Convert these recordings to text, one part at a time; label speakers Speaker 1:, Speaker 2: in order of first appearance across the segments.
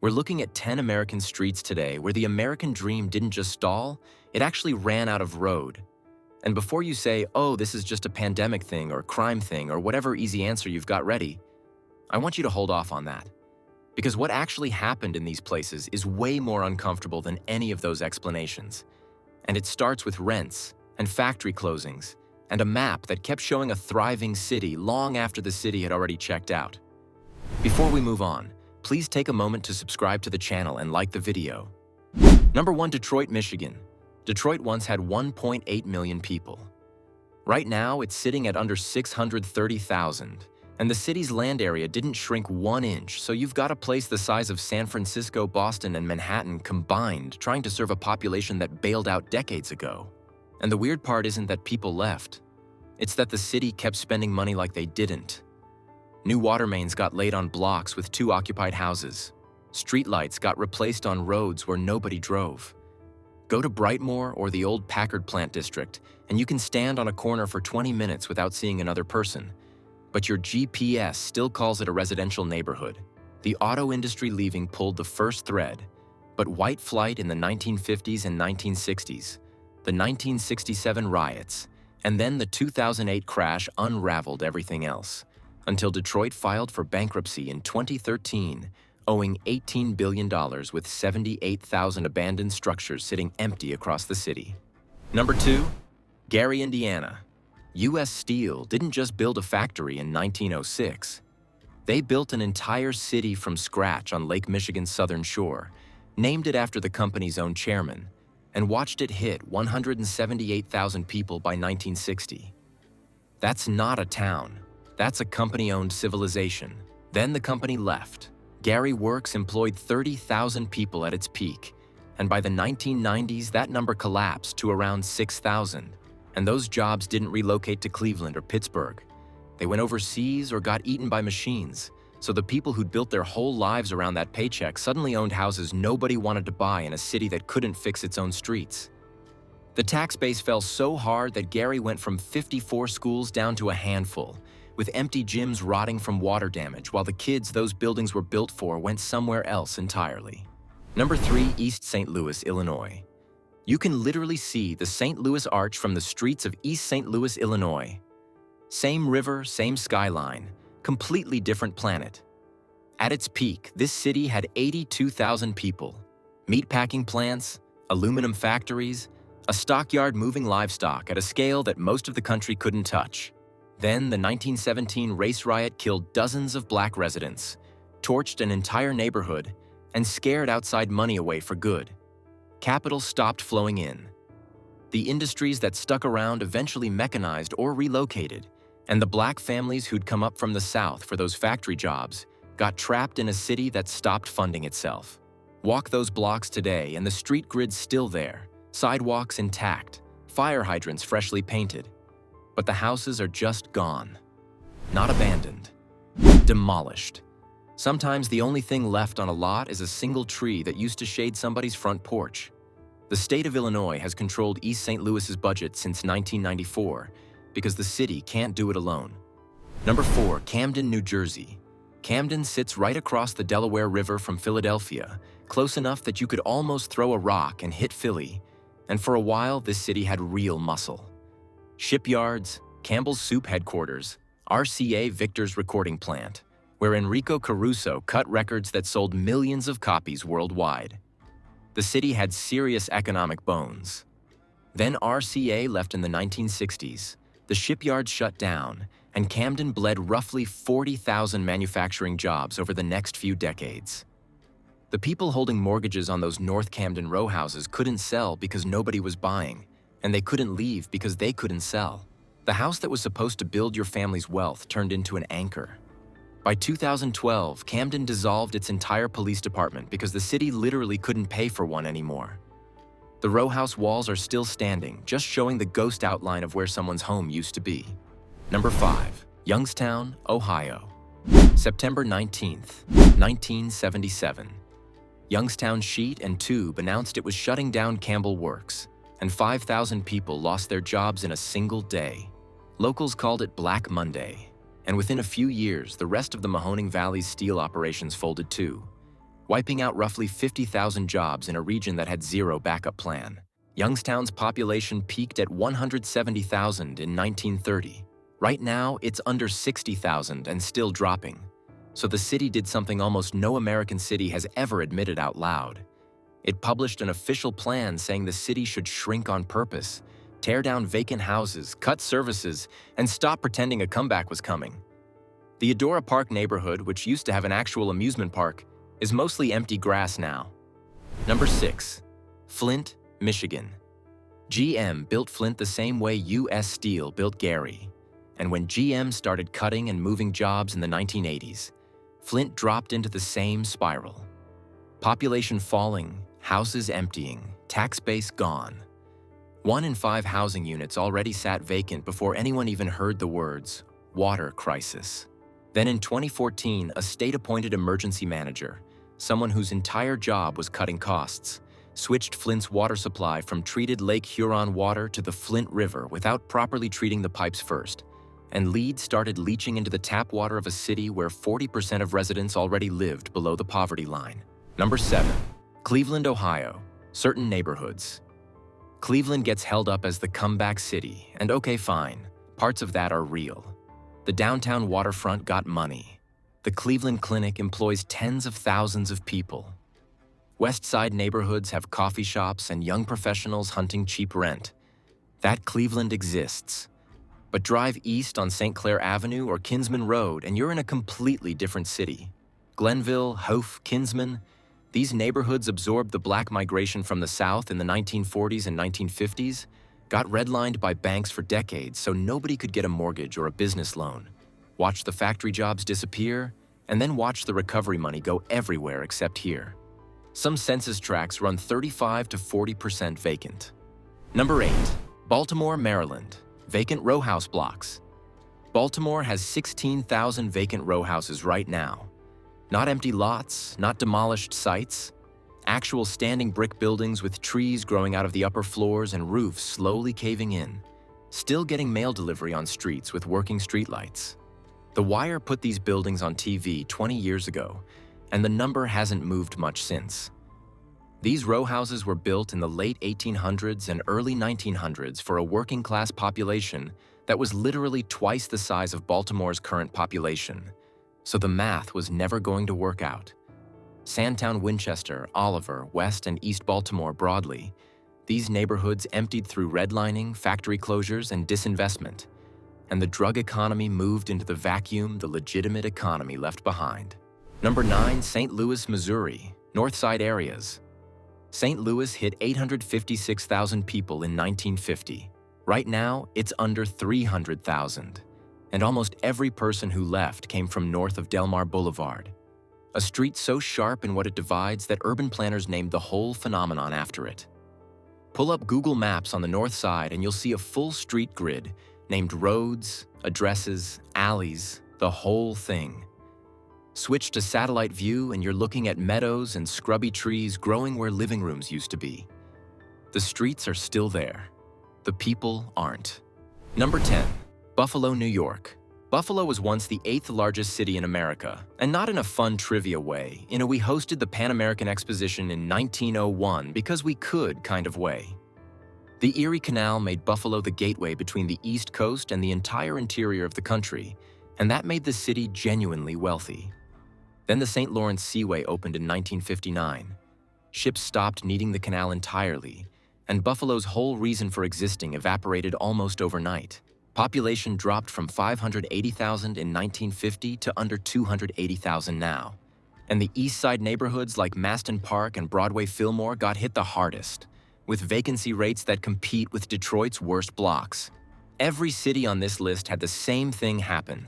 Speaker 1: We're looking at 10 American streets today where the American dream didn't just stall, it actually ran out of road. And before you say, oh, this is just a pandemic thing or crime thing or whatever easy answer you've got ready, I want you to hold off on that. Because what actually happened in these places is way more uncomfortable than any of those explanations. And it starts with rents and factory closings and a map that kept showing a thriving city long after the city had already checked out. Before we move on, please take a moment to subscribe to the channel and like the video. Number 1, Detroit, Michigan. Detroit once had 1.8 million people. Right now, it's sitting at under 630,000, and the city's land area didn't shrink 1 inch, so you've got a place the size of San Francisco, Boston, and Manhattan combined trying to serve a population that bailed out decades ago. And the weird part isn't that people left. It's that the city kept spending money like they didn't. New water mains got laid on blocks with 2 occupied houses. Streetlights got replaced on roads where nobody drove. Go to Brightmoor or the old Packard plant district, and you can stand on a corner for 20 minutes without seeing another person. But your GPS still calls it a residential neighborhood. The auto industry leaving pulled the first thread, but white flight in the 1950s and 1960s, the 1967 riots, and then the 2008 crash unraveled everything else, until Detroit filed for bankruptcy in 2013, owing $18 billion with 78,000 abandoned structures sitting empty across the city. Number 2, Gary, Indiana. U.S. Steel didn't just build a factory in 1906. They built an entire city from scratch on Lake Michigan's southern shore, named it after the company's own chairman, and watched it hit 178,000 people by 1960. That's not a town. That's a company-owned civilization. Then the company left. Gary Works employed 30,000 people at its peak, and by the 1990s, that number collapsed to around 6,000. And those jobs didn't relocate to Cleveland or Pittsburgh. They went overseas or got eaten by machines, so the people who'd built their whole lives around that paycheck suddenly owned houses nobody wanted to buy in a city that couldn't fix its own streets. The tax base fell so hard that Gary went from 54 schools down to a handful, with empty gyms rotting from water damage while the kids those buildings were built for went somewhere else entirely. Number 3, East St. Louis, Illinois. You can literally see the St. Louis Arch from the streets of East St. Louis, Illinois. Same river, same skyline, completely different planet. At its peak, this city had 82,000 people, meatpacking plants, aluminum factories, a stockyard moving livestock at a scale that most of the country couldn't touch. Then the 1917 race riot killed dozens of black residents, torched an entire neighborhood, and scared outside money away for good. Capital stopped flowing in. The industries that stuck around eventually mechanized or relocated, and the black families who'd come up from the South for those factory jobs got trapped in a city that stopped funding itself. Walk those blocks today and the street grid's still there, sidewalks intact, fire hydrants freshly painted. But the houses are just gone. Not abandoned. Demolished. Sometimes the only thing left on a lot is a single tree that used to shade somebody's front porch. The state of Illinois has controlled East St. Louis's budget since 1994 because the city can't do it alone. Number 4, Camden, New Jersey. Camden sits right across the Delaware River from Philadelphia, close enough that you could almost throw a rock and hit Philly, and for a while this city had real muscle. Shipyards, Campbell's Soup headquarters, RCA Victor's recording plant, where Enrico Caruso cut records that sold millions of copies worldwide. The city had serious economic bones. Then RCA left in the 1960s, the shipyards shut down, and Camden bled roughly 40,000 manufacturing jobs over the next few decades. The people holding mortgages on those North Camden row houses couldn't sell because nobody was buying, and they couldn't leave because they couldn't sell. The house that was supposed to build your family's wealth turned into an anchor. By 2012, Camden dissolved its entire police department because the city literally couldn't pay for one anymore. The row house walls are still standing, just showing the ghost outline of where someone's home used to be. Number 5, Youngstown, Ohio. September 19th, 1977. Youngstown Sheet and Tube announced it was shutting down Campbell Works, and 5,000 people lost their jobs in a single day. Locals called it Black Monday, and within a few years, the rest of the Mahoning Valley's steel operations folded too. wiping out roughly 50,000 jobs in a region that had zero backup plan. Youngstown's population peaked at 170,000 in 1930. Right now, it's under 60,000 and still dropping. So the city did something almost no American city has ever admitted out loud. It published an official plan saying the city should shrink on purpose, tear down vacant houses, cut services, and stop pretending a comeback was coming. The Eudora Park neighborhood, which used to have an actual amusement park, is mostly empty grass now. Number 6. Flint, Michigan. GM built Flint the same way U.S. Steel built Gary. And when GM started cutting and moving jobs in the 1980s, Flint dropped into the same spiral. Population falling, houses emptying, tax base gone. 1 in 5 housing units already sat vacant before anyone even heard the words, water crisis. Then in 2014, a state-appointed emergency manager, someone whose entire job was cutting costs, switched Flint's water supply from treated Lake Huron water to the Flint River without properly treating the pipes first, and leads started leaching into the tap water of a city where 40% of residents already lived below the poverty line. Number 7. Cleveland, Ohio. Certain neighborhoods. Cleveland gets held up as the comeback city, and okay, fine, parts of that are real. The downtown waterfront got money. The Cleveland Clinic employs tens of thousands of people. West Side neighborhoods have coffee shops and young professionals hunting cheap rent. That Cleveland exists. But drive east on St. Clair Avenue or Kinsman Road and you're in a completely different city. Glenville, Hof, Kinsman, these neighborhoods absorbed the black migration from the South in the 1940s and 1950s, got redlined by banks for decades so nobody could get a mortgage or a business loan, watched the factory jobs disappear, and then watched the recovery money go everywhere except here. Some census tracts run 35 to 40% vacant. Number 8. Baltimore, Maryland. Vacant row house blocks. Baltimore has 16,000 vacant row houses right now. Not empty lots, not demolished sites. Actual standing brick buildings with trees growing out of the upper floors and roofs slowly caving in. Still getting mail delivery on streets with working streetlights. The Wire put these buildings on TV 20 years ago, and the number hasn't moved much since. These row houses were built in the late 1800s and early 1900s for a working-class population that was literally twice the size of Baltimore's current population, so the math was never going to work out. Sandtown, Winchester, Oliver, West and East Baltimore broadly, these neighborhoods emptied through redlining, factory closures, and disinvestment, and the drug economy moved into the vacuum the legitimate economy left behind. Number 9, St. Louis, Missouri, North Side areas. St. Louis hit 856,000 people in 1950. Right now, it's under 300,000. And almost every person who left came from north of Delmar Boulevard, a street so sharp in what it divides that urban planners named the whole phenomenon after it. Pull up Google Maps on the north side and you'll see a full street grid named roads, addresses, alleys, the whole thing. Switch to satellite view and you're looking at meadows and scrubby trees growing where living rooms used to be. The streets are still there. The people aren't. Number 10. Buffalo, New York. Buffalo was once the 8th largest city in America, and not in a fun trivia way, in a we hosted the Pan American Exposition in 1901 because we could kind of way. The Erie Canal made Buffalo the gateway between the East Coast and the entire interior of the country, and that made the city genuinely wealthy. Then the St. Lawrence Seaway opened in 1959. Ships stopped needing the canal entirely, and Buffalo's whole reason for existing evaporated almost overnight. Population dropped from 580,000 in 1950 to under 280,000 now. And the East Side neighborhoods like Maston Park and Broadway Fillmore got hit the hardest, with vacancy rates that compete with Detroit's worst blocks. Every city on this list had the same thing happen.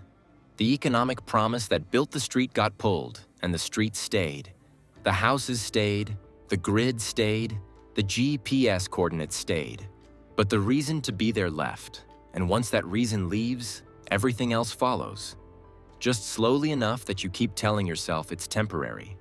Speaker 1: The economic promise that built the street got pulled, and the street stayed. The houses stayed, the grid stayed, the GPS coordinates stayed. But the reason to be there left. And once that reason leaves, everything else follows. Just slowly enough that you keep telling yourself it's temporary.